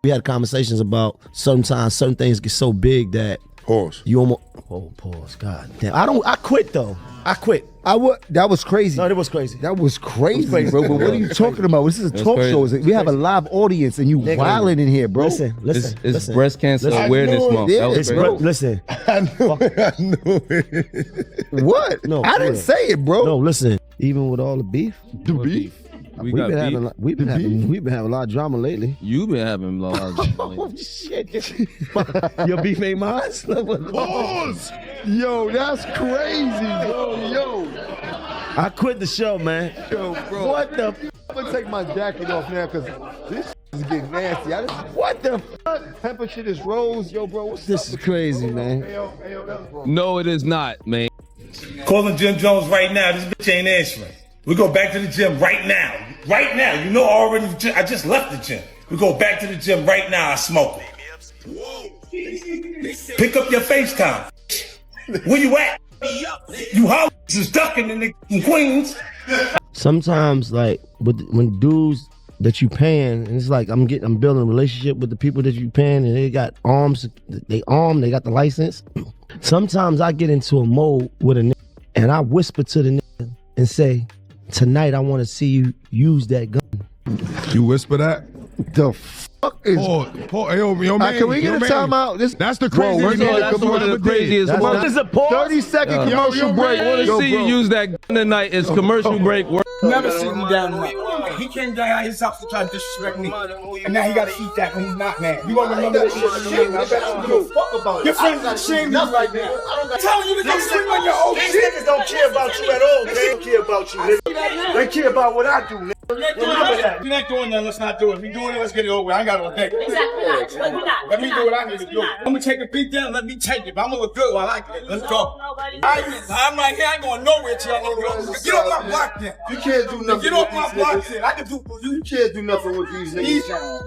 We had conversations about sometimes certain things get so big that Pause. you almost. Oh, pause. God damn. I quit though. I quit. That was crazy. No, that was crazy. That was crazy, bro. But what are you talking about? This is a talk show. We have a live audience, and you wilding in here, bro. Listen. It's breast cancer awareness month. Yeah, That was crazy. Listen. I knew it. What? No, I didn't say it, bro. No, listen. Even with all the beef, We got beef. we've been having a lot of drama lately. You've been having a lot of drama Oh lately. shit! Your beef ain't mine. Pause. Yo, that's crazy, bro. Yo, I quit the show, man. yo, bro. What the? I'm gonna take my jacket off now because this is getting nasty. What the fuck? Temperature just rose. Yo, bro, what's This is crazy, man. No, it is not, man. Calling Jim Jones right now. This bitch ain't answering. We go back to the gym right now. Right now. You know I just left the gym. We go back to the gym right now. I smoke it. Pick up your FaceTime. Where you at? You hoes is ducking in the Queens. Sometimes, like when dudes that you paying, and it's like I'm building a relationship with the people that you paying, and they got arms, they got the license. Sometimes I get into a mode with a nigga, and I whisper to the nigga and say, "Tonight I want to see you use that gun." You whisper that? The fuck is? Paul, hey, yo, man. Can we get a timeout? That's the Bro, craziest we're That's one of the craziest That's ones. not- Is it pause? 30-second commercial break. I want to see you use that gun tonight. It's commercial break. Never sit me down like he came down out his house to try to disrespect me, and now he got to eat that when he's not mad. You gonna remember this shit? I bet you do. Fuck about your friends are ashamed of you right now. I'm telling you to go sleep on your own shit. These niggas don't care about you at all. They don't care about you, nigga. They care about what I do, nigga. Remember that. You're not doing that. Let's not do it. If we doing it, let's get it over. I ain't got no dick. Exactly. Let me do what I need to do. I'm gonna take a beat down. Let me take it. But I'm gonna look good while I get it. Let's go. I'm right here. I ain't going nowhere till y'all get off my block then. You can't do nothing. Get off my block then. I can do for you. You can't do nothing with these niggas.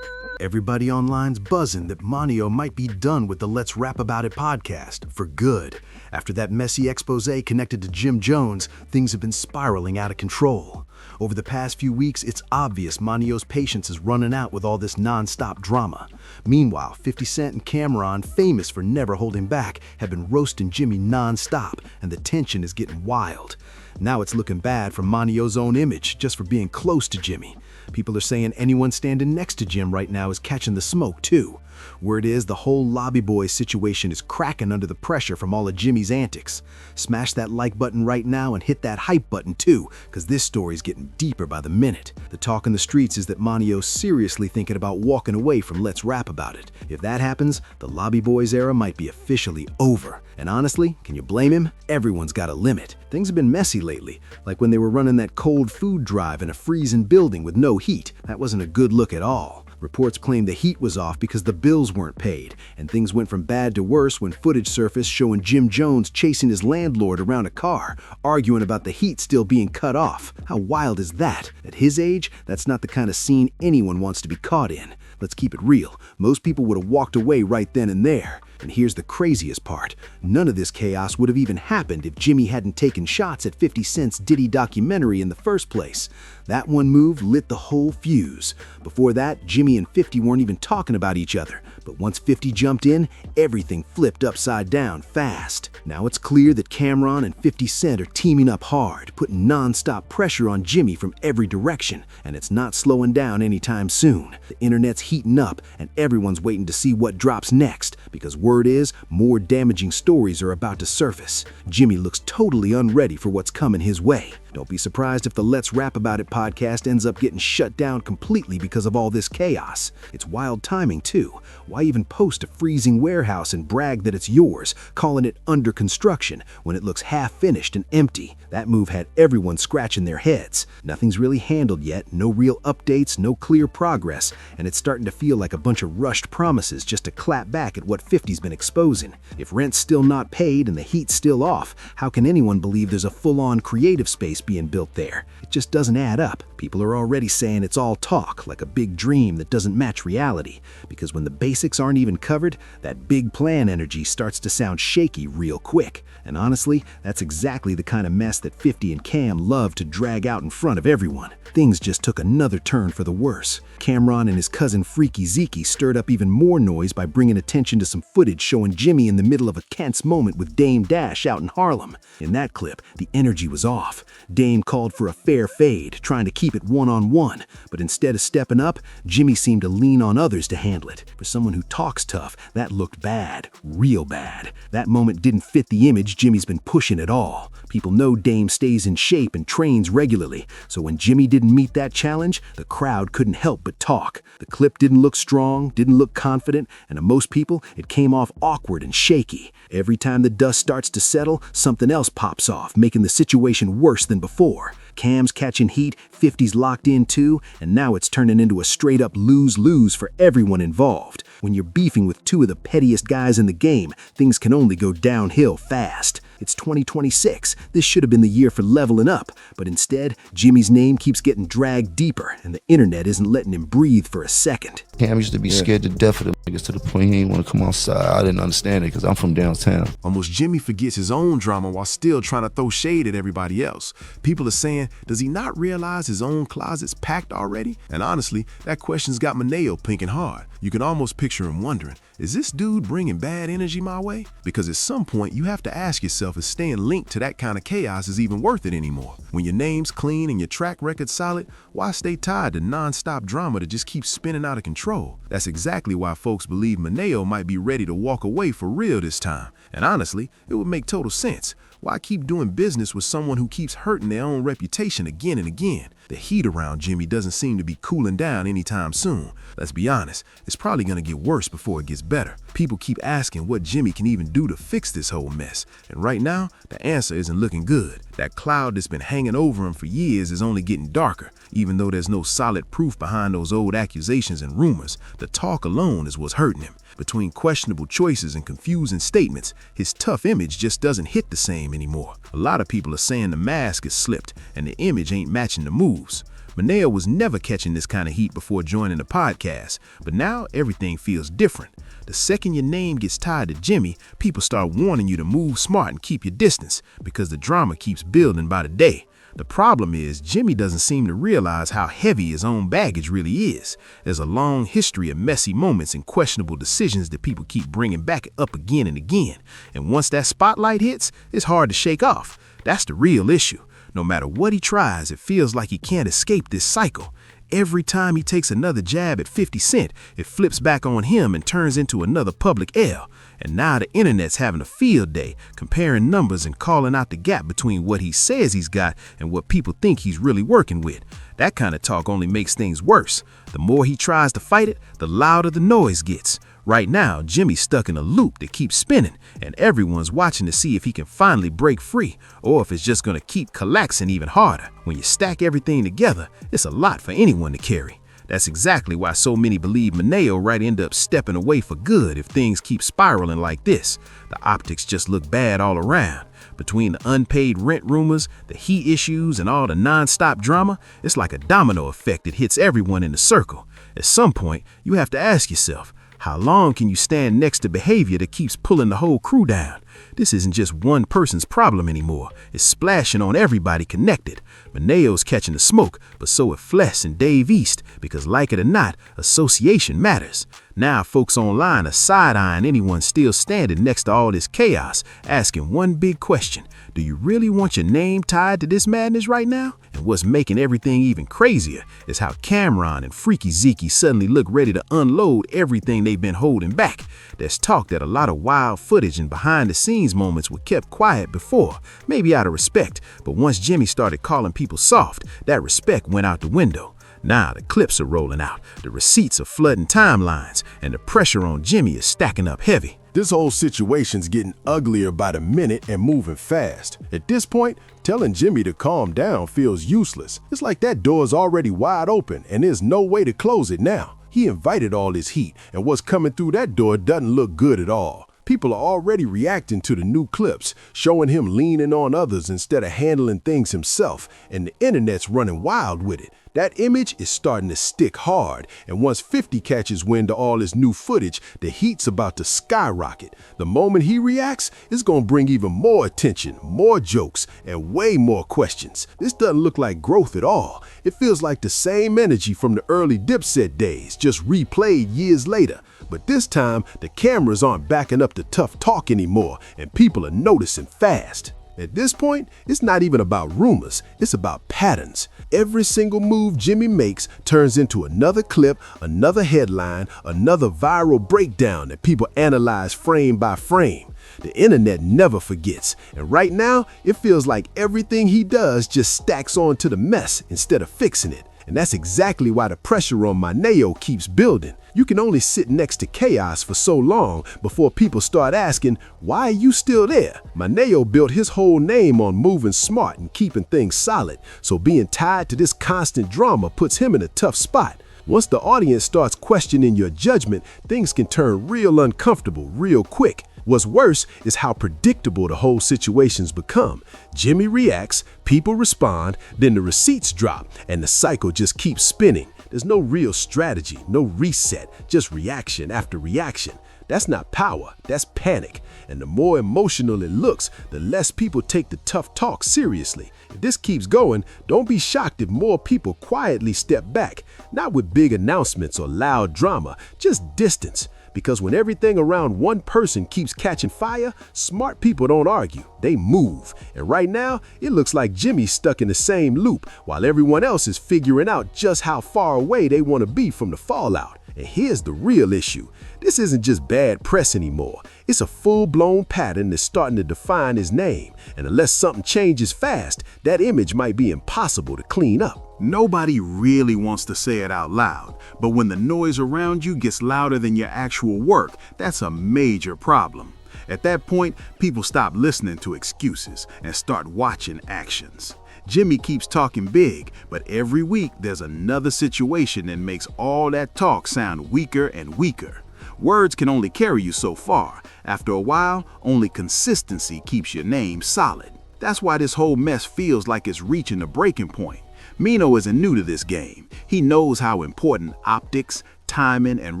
Everybody online's buzzing that Mano might be done with the Let's Rap About It podcast for good. After that messy expose connected to Jim Jones, things have been spiraling out of control. Over the past few weeks, it's obvious Mano's patience is running out with all this non-stop drama. Meanwhile, 50 Cent and Cameron, famous for never holding back, have been roasting Jimmy non-stop, and the tension is getting wild. Now it's looking bad for Mano's own image, just for being close to Jimmy. People are saying anyone standing next to Jim right now is catching the smoke too. Word is the whole Lobby Boy situation is cracking under the pressure from all of Jimmy's antics. Smash that like button right now and hit that hype button too, because this story's getting deeper by the minute. The talk in the streets is that Mano's seriously thinking about walking away from Let's Rap About It. If that happens, the Lobby Boys era might be officially over. And honestly, can you blame him? Everyone's got a limit. Things have been messy lately, like when they were running that cold food drive in a freezing building with no heat. That wasn't a good look at all. Reports claim the heat was off because the bills weren't paid, and things went from bad to worse when footage surfaced showing Jim Jones chasing his landlord around a car, arguing about the heat still being cut off. How wild is that? At his age, that's not the kind of scene anyone wants to be caught in. Let's keep it real. Most people would have walked away right then and there. And here's the craziest part. None of this chaos would have even happened if Jimmy hadn't taken shots at 50 Cent's Diddy documentary in the first place. That one move lit the whole fuse. Before that, Jimmy and 50 weren't even talking about each other. But once 50 jumped in, everything flipped upside down fast. Now it's clear that Cameron and 50 Cent are teaming up hard, putting non-stop pressure on Jimmy from every direction, and it's not slowing down anytime soon. The internet's heating up, and everyone's waiting to see what drops next, because word is more damaging stories are about to surface. Jimmy looks totally unready for what's coming his way. Don't be surprised if the Let's Rap About It podcast ends up getting shut down completely because of all this chaos. It's wild timing too. Why even post a freezing warehouse and brag that it's yours, calling it under construction when it looks half finished and empty? That move had everyone scratching their heads. Nothing's really handled yet, no real updates, no clear progress, and it's starting to feel like a bunch of rushed promises just to clap back at what 50's been exposing. If rent's still not paid and the heat's still off, how can anyone believe there's a full-on creative space base being built there. It just doesn't add up. People are already saying it's all talk, like a big dream that doesn't match reality. Because when the basics aren't even covered, that big plan energy starts to sound shaky real quick. And honestly, that's exactly the kind of mess that 50 and Cam love to drag out in front of everyone. Things just took another turn for the worse. Cameron and his cousin Freaky Zeke stirred up even more noise by bringing attention to some footage showing Jimmy in the middle of a tense moment with Dame Dash out in Harlem. In that clip, the energy was off. Dame called for a fair fade, trying to keep it one-on-one, but instead of stepping up, Jimmy seemed to lean on others to handle it. For someone who talks tough, that looked bad, real bad. That moment didn't fit the image Jimmy's been pushing at all. People know Dame stays in shape and trains regularly, so when Jimmy didn't meet that challenge, the crowd couldn't help but talk. The clip didn't look strong, didn't look confident, and to most people, it came off awkward and shaky. Every time the dust starts to settle, something else pops off, making the situation worse than before. Cam's catching heat, 50's locked in too, and now it's turning into a straight-up lose-lose for everyone involved. When you're beefing with two of the pettiest guys in the game, things can only go downhill fast. It's 2026. This should have been the year for leveling up, but instead, Jimmy's name keeps getting dragged deeper, and the internet isn't letting him breathe for a second. Cam used to be scared to death of them niggas to the point he didn't want to come outside. I didn't understand it because I'm from downtown. Almost Jimmy forgets his own drama while still trying to throw shade at everybody else. People are saying, does he not realize his own closet's packed already? And honestly, that question's got Maino pinking hard. You can almost picture him wondering, is this dude bringing bad energy my way? Because at some point, you have to ask yourself if staying linked to that kind of chaos is even worth it anymore. When your name's clean and your track record's solid, why stay tied to non-stop drama that just keeps spinning out of control? That's exactly why folks believe Maino might be ready to walk away for real this time. And honestly, it would make total sense. Why keep doing business with someone who keeps hurting their own reputation again and again? The heat around Jimmy doesn't seem to be cooling down anytime soon. Let's be honest, it's probably gonna get worse before it gets better. People keep asking what Jimmy can even do to fix this whole mess. And right now, the answer isn't looking good. That cloud that's been hanging over him for years is only getting darker. Even though there's no solid proof behind those old accusations and rumors, the talk alone is what's hurting him. Between questionable choices and confusing statements, his tough image just doesn't hit the same anymore. A lot of people are saying the mask is slipped and the image ain't matching the moves. Maino was never catching this kind of heat before joining the podcast, but now everything feels different. The second your name gets tied to Jimmy, people start warning you to move smart and keep your distance because the drama keeps building by the day. The problem is Jimmy doesn't seem to realize how heavy his own baggage really is. There's a long history of messy moments and questionable decisions that people keep bringing back up again and again. And once that spotlight hits, it's hard to shake off. That's the real issue. No matter what he tries, it feels like he can't escape this cycle. Every time he takes another jab at 50 Cent, it flips back on him and turns into another public L. And now the internet's having a field day, comparing numbers and calling out the gap between what he says he's got and what people think he's really working with. That kind of talk only makes things worse. The more he tries to fight it, the louder the noise gets. Right now, Jimmy's stuck in a loop that keeps spinning, and everyone's watching to see if he can finally break free, or if it's just gonna keep collapsing even harder. When you stack everything together, it's a lot for anyone to carry. That's exactly why so many believe Maino might end up stepping away for good if things keep spiraling like this. The optics just look bad all around. Between the unpaid rent rumors, the heat issues, and all the non-stop drama, it's like a domino effect that hits everyone in the circle. At some point, you have to ask yourself, how long can you stand next to behavior that keeps pulling the whole crew down? This isn't just one person's problem anymore. It's splashing on everybody connected. Maneo's catching the smoke, but so are Flesh and Dave East, because like it or not, association matters. Now folks online are side-eyeing anyone still standing next to all this chaos, asking one big question. Do you really want your name tied to this madness right now? And what's making everything even crazier is how Cameron and Freaky Zeke suddenly look ready to unload everything they've been holding back. There's talk that a lot of wild footage and behind-the-scenes moments were kept quiet before, maybe out of respect, but once Jimmy started calling people soft, that respect went out the window. Now the clips are rolling out, the receipts are flooding timelines, and the pressure on Jimmy is stacking up heavy. This whole situation's getting uglier by the minute and moving fast. At this point, telling Jimmy to calm down feels useless. It's like that door's already wide open and there's no way to close it now. He invited all this heat, and what's coming through that door doesn't look good at all. People are already reacting to the new clips, showing him leaning on others instead of handling things himself, and the internet's running wild with it. That image is starting to stick hard, and once 50 catches wind of all this new footage, the heat's about to skyrocket. The moment he reacts, it's gonna bring even more attention, more jokes, and way more questions. This doesn't look like growth at all. It feels like the same energy from the early Dipset days, just replayed years later. But this time, the cameras aren't backing up the tough talk anymore, and people are noticing fast. At this point, it's not even about rumors, it's about patterns. Every single move Jimmy makes turns into another clip, another headline, another viral breakdown that people analyze frame by frame. The internet never forgets, and right now, it feels like everything he does just stacks onto the mess instead of fixing it. And that's exactly why the pressure on Maino keeps building. You can only sit next to chaos for so long before people start asking, why are you still there? Maino built his whole name on moving smart and keeping things solid, so being tied to this constant drama puts him in a tough spot. Once the audience starts questioning your judgment, things can turn real uncomfortable real quick. What's worse is how predictable the whole situation's become. Jimmy reacts, people respond, then the receipts drop, and the cycle just keeps spinning. There's no real strategy, no reset, just reaction after reaction. That's not power, that's panic. And the more emotional it looks, the less people take the tough talk seriously. If this keeps going, don't be shocked if more people quietly step back. Not with big announcements or loud drama, just distance. Because when everything around one person keeps catching fire, smart people don't argue, they move. And right now, it looks like Jimmy's stuck in the same loop, while everyone else is figuring out just how far away they want to be from the fallout. And here's the real issue. This isn't just bad press anymore. It's a full-blown pattern that's starting to define his name. And unless something changes fast, that image might be impossible to clean up. Nobody really wants to say it out loud, but when the noise around you gets louder than your actual work, that's a major problem. At that point, people stop listening to excuses and start watching actions. Jimmy keeps talking big, but every week there's another situation that makes all that talk sound weaker and weaker. Words can only carry you so far. After a while, only consistency keeps your name solid. That's why this whole mess feels like it's reaching a breaking point. Mano isn't new to this game. He knows how important optics, timing, and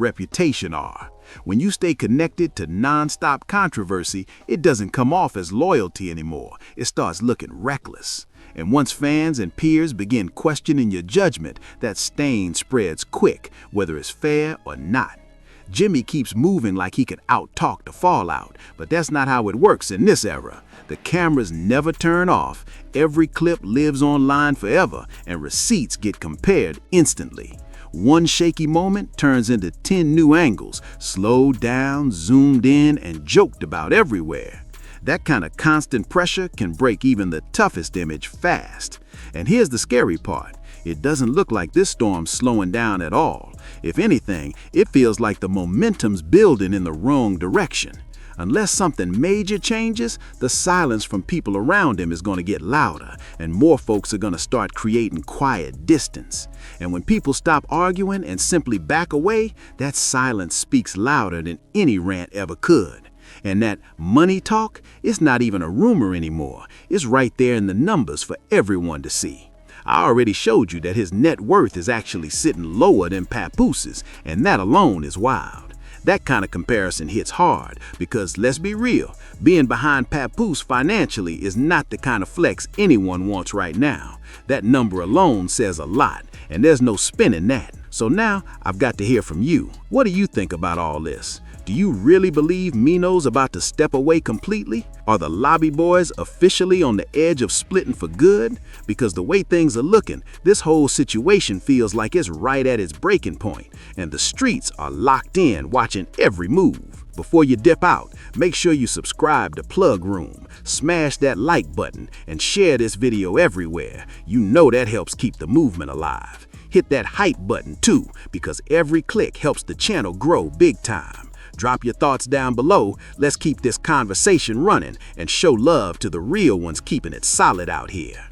reputation are. When you stay connected to non-stop controversy, it doesn't come off as loyalty anymore. It starts looking reckless. And once fans and peers begin questioning your judgment, that stain spreads quick, whether it's fair or not. Jimmy keeps moving like he can out-talk the fallout, but that's not how it works in this era. The cameras never turn off, every clip lives online forever, and receipts get compared instantly. One shaky moment turns into 10 new angles, slowed down, zoomed in, and joked about everywhere. That kind of constant pressure can break even the toughest image fast. And here's the scary part. It doesn't look like this storm's slowing down at all. If anything, it feels like the momentum's building in the wrong direction. Unless something major changes, the silence from people around him is going to get louder, and more folks are going to start creating quiet distance. And when people stop arguing and simply back away, that silence speaks louder than any rant ever could. And that money talk is not even a rumor anymore. It's right there in the numbers for everyone to see. I already showed you that his net worth is actually sitting lower than Papooses, and that alone is wild. That kind of comparison hits hard because, let's be real, being behind Papoose financially is not the kind of flex anyone wants right now. That number alone says a lot, and there's no spinning that. So now I've got to hear from you. What do you think about all this? Do you really believe Mano's about to step away completely? Are the lobby boys officially on the edge of splitting for good? Because the way things are looking, this whole situation feels like it's right at its breaking point, and the streets are locked in watching every move. Before you dip out, make sure you subscribe to Plugroom, smash that like button, and share this video everywhere. You know that helps keep the movement alive. Hit that hype button too, because every click helps the channel grow big time. Drop your thoughts down below. Let's keep this conversation running and show love to the real ones keeping it solid out here.